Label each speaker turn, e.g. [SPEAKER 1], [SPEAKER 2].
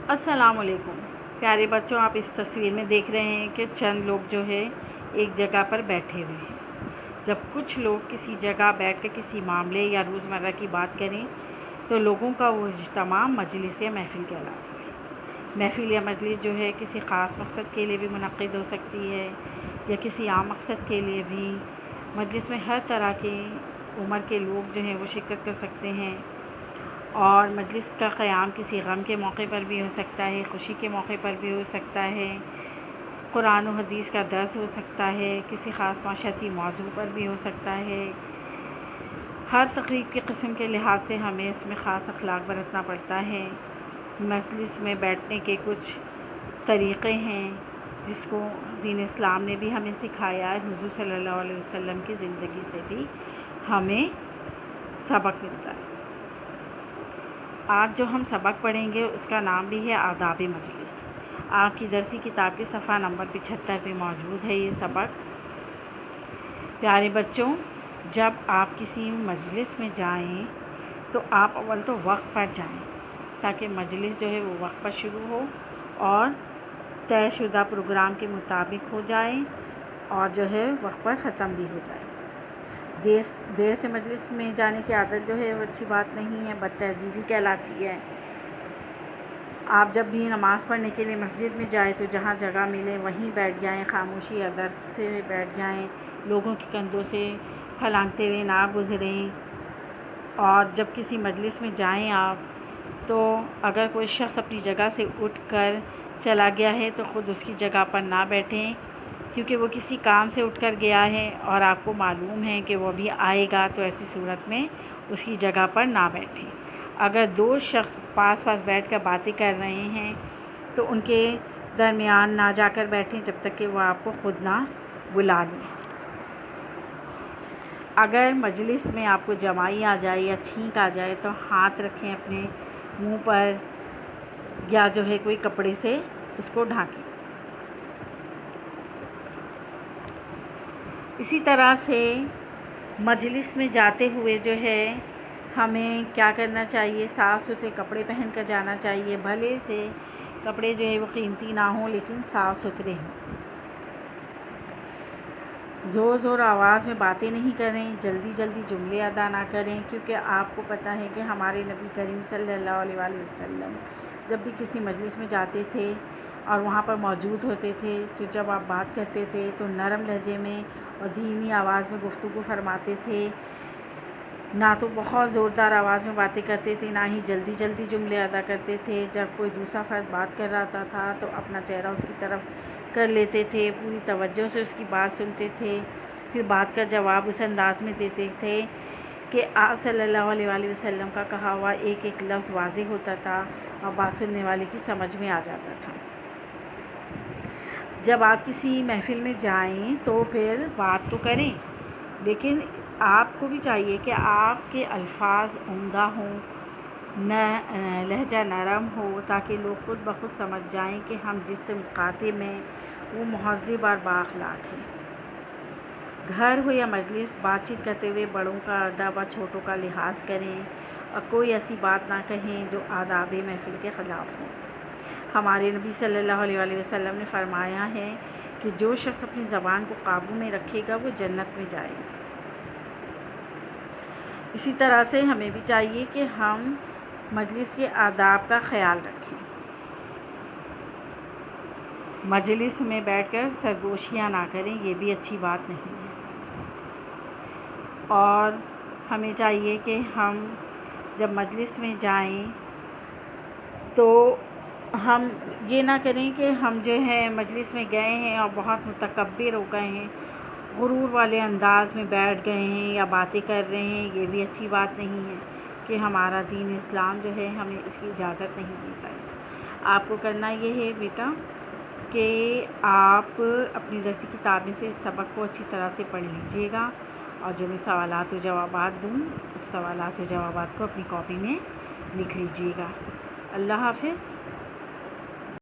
[SPEAKER 1] السلام علیکم پیارے بچوں، آپ اس تصویر میں دیکھ رہے ہیں کہ چند لوگ جو ہے ایک جگہ پر بیٹھے ہوئے ہیں۔ جب کچھ لوگ کسی جگہ بیٹھ کر کسی معاملے یا روزمرہ کی بات کریں تو لوگوں کا وہ اجتماع مجلس یا محفل کہلاتا ہے۔ محفل یا مجلس جو ہے کسی خاص مقصد کے لیے بھی منعقد ہو سکتی ہے یا کسی عام مقصد کے لیے بھی۔ مجلس میں ہر طرح کی عمر کے لوگ جو ہیں وہ شرکت کر سکتے ہیں، اور مجلس کا قیام کسی غم کے موقع پر بھی ہو سکتا ہے، خوشی کے موقع پر بھی ہو سکتا ہے، قرآن و حدیث کا درس ہو سکتا ہے، کسی خاص معاشرتی موضوع پر بھی ہو سکتا ہے۔ ہر تقریب کی قسم کے لحاظ سے ہمیں اس میں خاص اخلاق برتنا پڑتا ہے۔ مجلس میں بیٹھنے کے کچھ طریقے ہیں جس کو دین اسلام نے بھی ہمیں سکھایا ہے، حضور صلی اللہ علیہ وسلم کی زندگی سے بھی ہمیں سبق ملتا ہے۔ آج جو ہم سبق پڑھیں گے اس کا نام بھی ہے آداب مجلس۔ آپ کی درسی کتاب کے صفحہ نمبر 75 پہ موجود ہے یہ سبق۔ پیارے بچوں، جب آپ کسی مجلس میں جائیں تو آپ اول تو وقت پر جائیں تاکہ مجلس جو ہے وہ وقت پر شروع ہو اور طے شدہ پروگرام کے مطابق ہو جائے اور جو ہے وقت پر ختم بھی ہو جائے۔ دیر سے مجلس میں جانے کی عادت جو ہے وہ اچھی بات نہیں ہے، بد تہذیبی کہلاتی ہے۔ آپ جب بھی نماز پڑھنے کے لیے مسجد میں جائیں تو جہاں جگہ ملے وہیں بیٹھ جائیں، خاموشی ادب سے بیٹھ جائیں، لوگوں کے کندھوں سے پھلانگتے ہوئے نہ گزریں۔ اور جب کسی مجلس میں جائیں آپ تو اگر کوئی شخص اپنی جگہ سے اٹھ کر چلا گیا ہے تو خود اس کی جگہ پر نہ بیٹھیں، کیونکہ وہ کسی کام سے اٹھ کر گیا ہے اور آپ کو معلوم ہے کہ وہ ابھی آئے گا، تو ایسی صورت میں اس کی جگہ پر نہ بیٹھیں۔ اگر دو شخص پاس بیٹھ کر باتیں کر رہے ہیں تو ان کے درمیان نہ جا کر بیٹھیں جب تک کہ وہ آپ کو خود نہ بلا لیں۔ اگر مجلس میں آپ کو جمائی آ جائے یا چھینک آ جائے تو ہاتھ رکھیں اپنے منہ پر یا جو ہے کوئی کپڑے سے اس کو ڈھانکیں۔ اسی طرح سے مجلس میں جاتے ہوئے جو ہے ہمیں کیا کرنا چاہیے، صاف ستھرے کپڑے پہن کر جانا چاہیے۔ بھلے سے کپڑے جو ہے وہ قیمتی نہ ہوں لیکن صاف ستھرے ہوں۔ زور زور آواز میں باتیں نہیں کریں، جلدی جلدی جملے ادا نہ کریں، کیونکہ آپ کو پتہ ہے کہ ہمارے نبی کریم صلی اللہ علیہ وآلہ وسلم جب بھی کسی مجلس میں جاتے تھے اور وہاں پر موجود ہوتے تھے تو جب آپ بات کرتے تھے تو نرم لہجے میں اور دھیمی آواز میں گفتگو فرماتے تھے، نہ تو بہت زوردار آواز میں باتیں کرتے تھے، نہ ہی جلدی جلدی جملے ادا کرتے تھے۔ جب کوئی دوسرا فرد بات کر رہا تھا تو اپنا چہرہ اس کی طرف کر لیتے تھے، پوری توجہ سے اس کی بات سنتے تھے، پھر بات کا جواب اس انداز میں دیتے تھے کہ آپ صلی اللہ علیہ وآلہ وسلم کا کہا ہوا ایک ایک لفظ واضح ہوتا تھا اور بات سننے والے کی سمجھ میں آ جاتا تھا۔ جب آپ کسی محفل میں جائیں تو پھر بات تو کریں، لیکن آپ کو بھی چاہیے کہ آپ کے الفاظ عمدہ ہوں، لہجہ نرم ہو، تاکہ لوگ خود بخود سمجھ جائیں کہ ہم جس سے مخاطب ہیں وہ مہذب اور بااخلاق ہے۔ گھر ہو یا مجلس، بات چیت کرتے ہوئے بڑوں کا ادب اور چھوٹوں کا لحاظ کریں اور کوئی ایسی بات نہ کہیں جو آداب محفل کے خلاف ہو۔ ہمارے نبی صلی اللہ علیہ وآلہ وسلم نے فرمایا ہے کہ جو شخص اپنی زبان کو قابو میں رکھے گا وہ جنت میں جائے گا۔ اسی طرح سے ہمیں بھی چاہیے کہ ہم مجلس کے آداب کا خیال رکھیں۔ مجلس میں بیٹھ کر سرگوشیاں نہ کریں، یہ بھی اچھی بات نہیں ہے۔ اور ہمیں چاہیے کہ ہم جب مجلس میں جائیں تو ہم یہ نہ کریں کہ ہم جو ہے مجلس میں گئے ہیں اور بہت متکبر ہو گئے ہیں، غرور والے انداز میں بیٹھ گئے ہیں یا باتیں کر رہے ہیں، یہ بھی اچھی بات نہیں ہے کہ ہمارا دین اسلام جو ہے ہمیں اس کی اجازت نہیں دیتا ہے۔ آپ کو کرنا یہ ہے بیٹا کہ آپ اپنی درسی کتاب میں سے اس سبق کو اچھی طرح سے پڑھ لیجئے گا، اور جو میں سوالات و جوابات دوں اس سوالات و جوابات کو اپنی کاپی میں لکھ لیجئے گا۔ اللہ حافظ۔